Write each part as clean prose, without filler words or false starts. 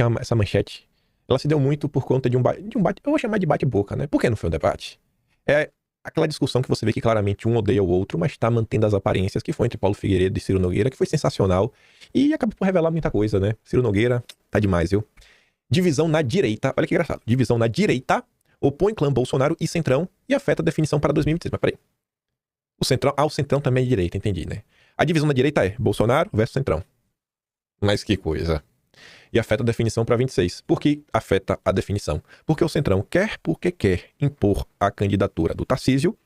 aqui essa manchete, ela se deu muito por conta de um bate, eu vou chamar de bate-boca, né? Por que não foi um debate? É aquela discussão que você vê que claramente um odeia o outro, mas tá mantendo as aparências, que foi entre Paulo Figueiredo e Ciro Nogueira, que foi sensacional, e acabou por revelar muita coisa, né? Ciro Nogueira tá demais, viu? Divisão na direita, olha que engraçado, divisão na direita opõe clã Bolsonaro e Centrão e afeta a definição para 2026. Mas peraí, o Centrão também é direita, entendi, né? A divisão na direita é Bolsonaro versus Centrão. Mas que coisa. E afeta a definição para 26. Por que afeta a definição? Porque o Centrão quer porque quer impor a candidatura do Tarcísio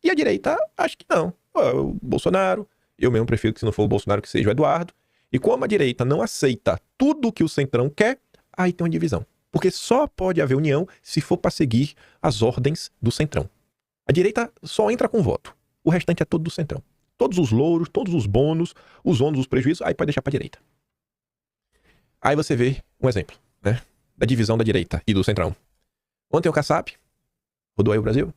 e a direita acha que não. O Bolsonaro, eu mesmo prefiro que se não for o Bolsonaro que seja o Eduardo. E como a direita não aceita tudo que o Centrão quer, aí tem uma divisão. Porque só pode haver união se for para seguir as ordens do Centrão. A direita só entra com voto. O restante é todo do Centrão. Todos os louros, todos os bônus, os ônus, os prejuízos, aí pode deixar para a direita. Aí você vê um exemplo, né? Da divisão da direita e do Centrão. Ontem o Kassab rodou aí o Brasil.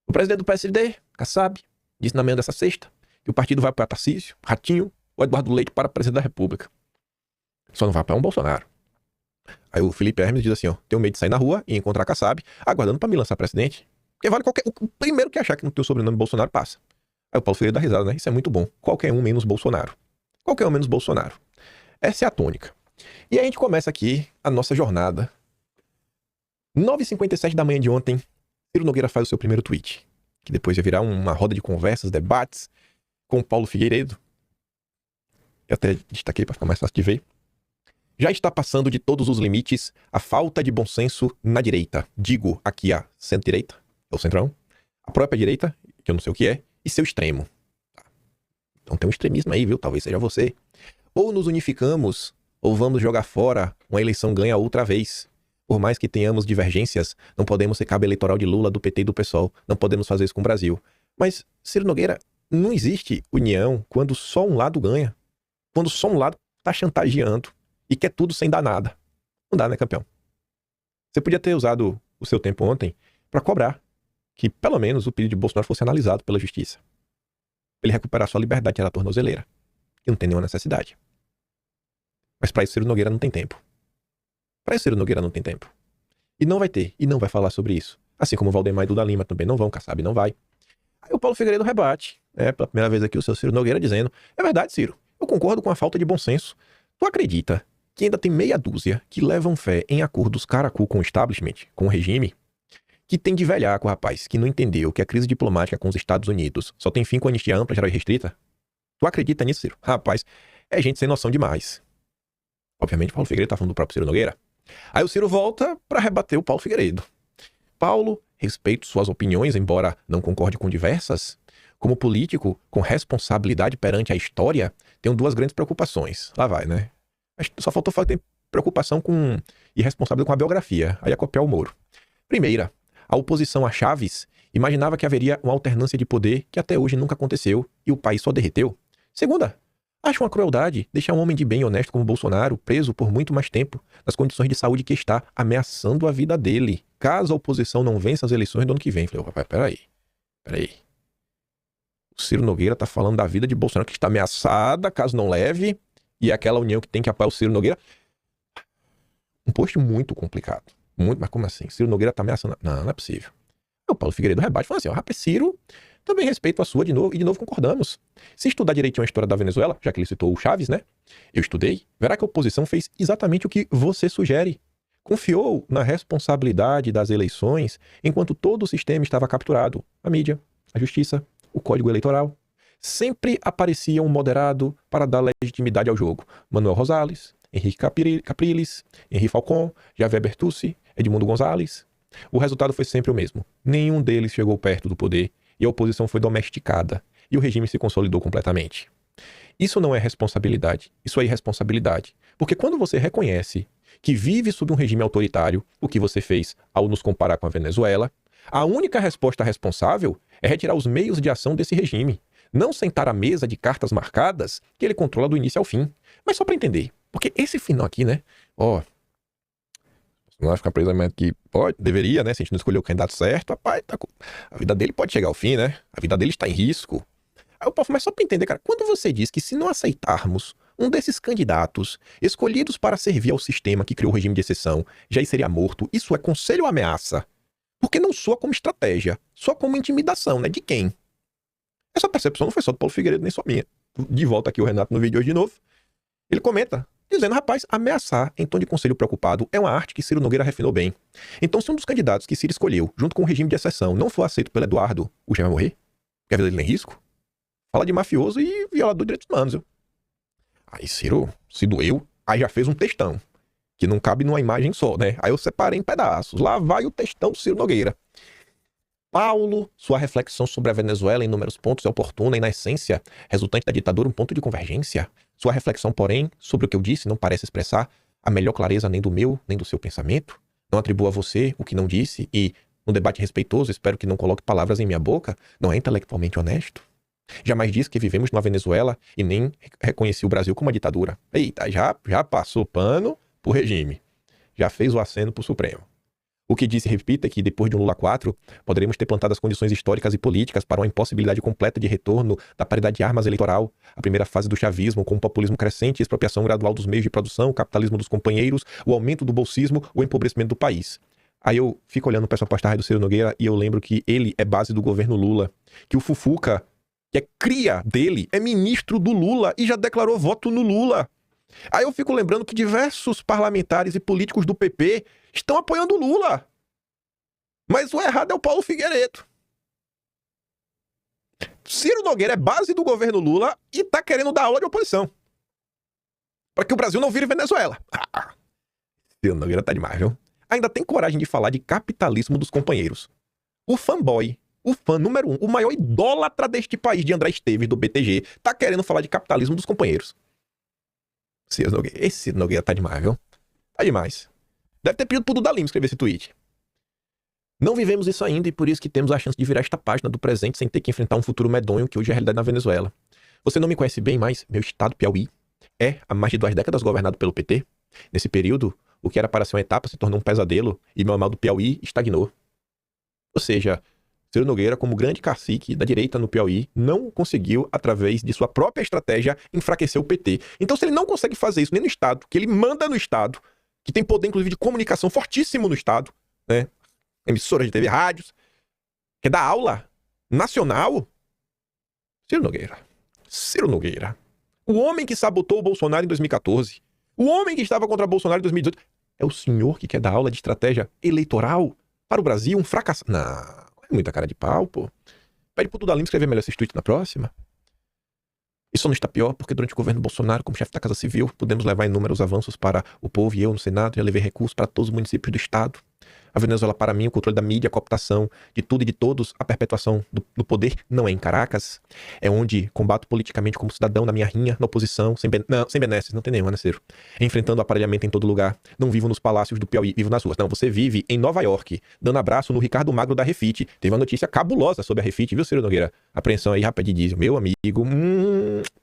O presidente do PSD, Kassab, disse na manhã dessa sexta que o partido vai para Tarcísio, Ratinho ou Eduardo Leite para presidente da República. Só não vai para um Bolsonaro. Aí o Felipe Hermes diz assim, ó, tenho medo de sair na rua e encontrar Kassab, aguardando para me lançar presidente. Porque vale qualquer... O primeiro que achar que não tem o sobrenome Bolsonaro, passa. Aí o Paulo Freire dá risada, né? Isso é muito bom. Qualquer um menos Bolsonaro. Qualquer um menos Bolsonaro. Essa é a tônica. E aí a gente começa aqui a nossa jornada. 9h57 da manhã de ontem, Ciro Nogueira faz o seu primeiro tweet, que depois vai virar uma roda de conversas, debates com o Paulo Figueiredo. Eu até destaquei para ficar mais fácil de ver. Já está passando de todos os limites a falta de bom senso na direita. Digo aqui a centro-direita, é o centrão, a própria direita, que eu não sei o que é, e seu extremo. Então tem um extremismo aí, viu? Talvez seja você. Ou nos unificamos, ou vamos jogar fora uma eleição ganha outra vez. Por mais que tenhamos divergências, não podemos ser cabo eleitoral de Lula, do PT e do PSOL. Não podemos fazer isso com o Brasil. Mas, Ciro Nogueira, não existe união quando só um lado ganha. Quando só um lado tá chantageando e quer tudo sem dar nada. Não dá, né, campeão? Você podia ter usado o seu tempo ontem para cobrar que, pelo menos, o pedido de Bolsonaro fosse analisado pela justiça. Pra ele recuperar sua liberdade da tornozeleira. Que não tem nenhuma necessidade. Mas para isso, Ciro Nogueira não tem tempo. Para isso, Ciro Nogueira não tem tempo. E não vai ter. E não vai falar sobre isso. Assim como o Valdemar e Duda Lima também não vão, Kassab não vai. Aí o Paulo Figueiredo rebate. Pela primeira vez aqui, o seu Ciro Nogueira dizendo: é verdade, Ciro. Eu concordo com a falta de bom senso. Tu acredita que ainda tem meia dúzia que levam fé em acordos caracu com o establishment, com o regime, que tem de velhaco, rapaz, que não entendeu que a crise diplomática com os Estados Unidos só tem fim com a anistia ampla, geral e restrita? Tu acredita nisso, Ciro? Rapaz, é gente sem noção demais. Obviamente, Paulo Figueiredo tá falando do próprio Ciro Nogueira. Aí o Ciro volta para rebater o Paulo Figueiredo. Paulo, respeito suas opiniões, embora não concorde com diversas. Como político, com responsabilidade perante a história, tenho duas grandes preocupações. Lá vai, né? Só faltou ter preocupação com e responsabilidade com a biografia. Aí é copiar o Moro. Primeira, a oposição a Chaves imaginava que haveria uma alternância de poder que até hoje nunca aconteceu e o país só derreteu. Segunda, acho uma crueldade deixar um homem de bem e honesto como Bolsonaro preso por muito mais tempo, nas condições de saúde que está, ameaçando a vida dele, caso a oposição não vença as eleições do ano que vem. Falei, rapaz, peraí. O Ciro Nogueira tá falando da vida de Bolsonaro que está ameaçada, caso não leve, e aquela união que tem que apoiar o Ciro Nogueira. Um post muito complicado. Muito, mas como assim? Ciro Nogueira tá ameaçando? Não é possível. O Paulo Figueiredo rebate e fala assim, rapaz, Ciro, também respeito a sua de novo, e de novo concordamos. Se estudar direitinho a história da Venezuela, já que ele citou o Chaves, né? Eu estudei, verá que a oposição fez exatamente o que você sugere. Confiou na responsabilidade das eleições, enquanto todo o sistema estava capturado. A mídia, a justiça, o Código Eleitoral. Sempre aparecia um moderado para dar legitimidade ao jogo. Manuel Rosales, Henrique Capriles, Henri Falcon, Javier Bertucci, Edmundo Gonzalez. O resultado foi sempre o mesmo. Nenhum deles chegou perto do poder e a oposição foi domesticada e o regime se consolidou completamente. Isso não é responsabilidade, isso é irresponsabilidade. Porque quando você reconhece que vive sob um regime autoritário, o que você fez ao nos comparar com a Venezuela, a única resposta responsável é retirar os meios de ação desse regime. Não sentar à mesa de cartas marcadas que ele controla do início ao fim. Mas só para entender, porque esse final aqui, né? Não vai ficar preso que pode, deveria, né? Se a gente não escolher o candidato certo, rapaz, a vida dele pode chegar ao fim, né? A vida dele está em risco. Aí o povo, mas só para entender, cara, quando você diz que se não aceitarmos um desses candidatos, escolhidos para servir ao sistema que criou o regime de exceção, já seria morto, isso é conselho ou ameaça? Porque não soa como estratégia, soa como intimidação, né? De quem? Essa percepção não foi só do Paulo Figueiredo, nem só minha. De volta aqui o Renato no vídeo hoje de novo. Ele comenta, dizendo, rapaz, ameaçar em tom de conselho preocupado é uma arte que Ciro Nogueira refinou bem. Então, se um dos candidatos que Ciro escolheu, junto com o regime de exceção, não for aceito pelo Eduardo, o já vai morrer? Porque a vida dele em risco? Fala de mafioso e violador de direitos humanos, viu? Aí Ciro se doeu, aí já fez um textão, que não cabe numa imagem só, né? Aí eu separei em pedaços. Lá vai o textão do Ciro Nogueira. Paulo, sua reflexão sobre a Venezuela em inúmeros pontos é oportuna e, na essência, resultante da ditadura, um ponto de convergência. Sua reflexão, porém, sobre o que eu disse não parece expressar a melhor clareza nem do meu, nem do seu pensamento. Não atribuo a você o que não disse e, no debate respeitoso, espero que não coloque palavras em minha boca, não é intelectualmente honesto. Jamais disse que vivemos numa Venezuela e nem reconheci o Brasil como uma ditadura. Eita, já passou pano pro regime. Já fez o aceno pro Supremo. O que disse e repita é que, depois de um Lula 4, poderemos ter plantado as condições históricas e políticas para uma impossibilidade completa de retorno da paridade de armas eleitoral, a primeira fase do chavismo, com o populismo crescente, a expropriação gradual dos meios de produção, o capitalismo dos companheiros, o aumento do bolsismo, o empobrecimento do país. Aí eu fico olhando para essa postagem do Ciro Nogueira e eu lembro que ele é base do governo Lula, que o Fufuca, que é cria dele, é ministro do Lula e já declarou voto no Lula. Aí eu fico lembrando que diversos parlamentares e políticos do PP estão apoiando o Lula. Mas o errado é o Paulo Figueiredo. Ciro Nogueira é base do governo Lula e tá querendo dar aula de oposição. Para que o Brasil não vire Venezuela. Ciro Nogueira tá demais, viu? Ainda tem coragem de falar de capitalismo dos companheiros. O fanboy, o fã número 1, o maior idólatra deste país de André Esteves, do BTG, tá querendo falar de capitalismo dos companheiros. Ciro Nogueira, esse Ciro Nogueira tá demais, viu? Tá demais. Deve ter pedido pro Duda Lima escrever esse tweet. Não vivemos isso ainda e por isso que temos a chance de virar esta página do presente sem ter que enfrentar um futuro medonho que hoje é a realidade na Venezuela. Você não me conhece bem, mas meu estado, Piauí, é há mais de 2 décadas governado pelo PT. Nesse período, o que era para ser uma etapa se tornou um pesadelo e meu amado Piauí estagnou. Ou seja, Ciro Nogueira, como grande cacique da direita no Piauí, não conseguiu, através de sua própria estratégia, enfraquecer o PT. Então, se ele não consegue fazer isso nem no Estado, que ele manda no Estado, que tem poder, inclusive, de comunicação fortíssimo no Estado, né? Emissoras de TV, rádios, quer dar aula nacional? Ciro Nogueira. Ciro Nogueira. O homem que sabotou o Bolsonaro em 2014. O homem que estava contra Bolsonaro em 2018. É o senhor que quer dar aula de estratégia eleitoral para o Brasil? Um fracasso. Não, é muita cara de pau, pô. Pede pro Duda Lima escrever melhor esses tweets na próxima. Isso não está pior porque durante o governo Bolsonaro, como chefe da Casa Civil, pudemos levar inúmeros avanços para o povo e eu no Senado já levei recursos para todos os municípios do Estado. A Venezuela, para mim, o controle da mídia, a cooptação de tudo e de todos, a perpetuação do poder não é em Caracas. É onde combato politicamente como cidadão na minha rinha, na oposição, sem benesses, não tem nenhuma, né, Ciro? Enfrentando aparelhamento em todo lugar. Não vivo nos palácios do Piauí, vivo nas ruas. Não, você vive em Nova York, dando abraço no Ricardo Magro da Refit. Teve uma notícia cabulosa sobre a Refit, viu, Ciro Nogueira? Apreensão aí, rapaz, de diesel. Meu amigo,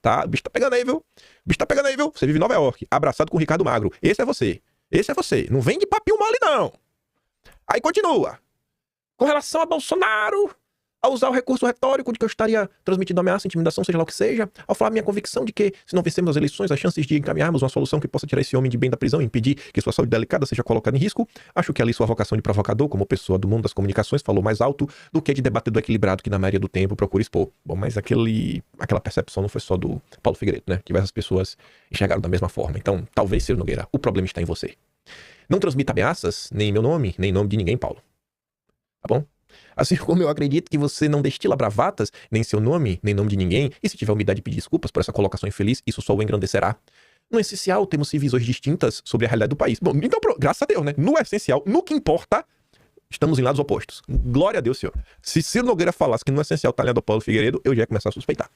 tá, o bicho tá pegando aí, viu? O bicho tá pegando aí, viu? Você vive em Nova York, abraçado com o Ricardo Magro. Esse é você. Esse é você. Não vem de papinho mole, não. Aí continua. Com relação a Bolsonaro, ao usar o recurso retórico de que eu estaria transmitindo ameaça, intimidação, seja lá o que seja, ao falar minha convicção de que, se não vencermos as eleições, as chances de encaminharmos uma solução que possa tirar esse homem de bem da prisão e impedir que sua saúde delicada seja colocada em risco, acho que ali sua vocação de provocador, como pessoa do mundo das comunicações, falou mais alto do que de debatedor equilibrado que, na maioria do tempo, procura expor. Bom, mas aquela percepção não foi só do Paulo Figueiredo, né? Diversas pessoas enxergaram da mesma forma. Então, talvez, Ciro Nogueira, o problema está em você. Não transmita ameaças, nem em meu nome, nem em nome de ninguém, Paulo. Tá bom? Assim como eu acredito que você não destila bravatas, nem seu nome, nem nome de ninguém, e se tiver humildade de pedir desculpas por essa colocação infeliz, isso só o engrandecerá. No essencial, temos visões distintas sobre a realidade do país. Bom, então, graças a Deus, né? No essencial, no que importa, estamos em lados opostos. Glória a Deus, senhor. Se Ciro Nogueira falasse que no essencial tá alinhado ao Paulo Figueiredo, eu já ia começar a suspeitar.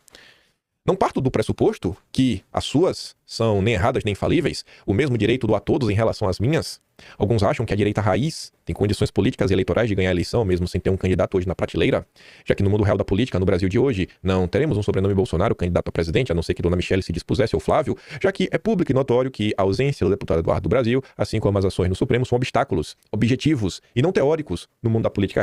Não parto do pressuposto que as suas são nem erradas nem infalíveis, o mesmo direito do a todos em relação às minhas. Alguns acham que a direita raiz tem condições políticas e eleitorais de ganhar a eleição, mesmo sem ter um candidato hoje na prateleira, já que no mundo real da política, no Brasil de hoje, não teremos um sobrenome Bolsonaro candidato a presidente, a não ser que Dona Michele se dispusesse ou Flávio, já que é público e notório que a ausência do deputado Eduardo do Brasil, assim como as ações no Supremo, são obstáculos, objetivos e não teóricos no mundo da política real.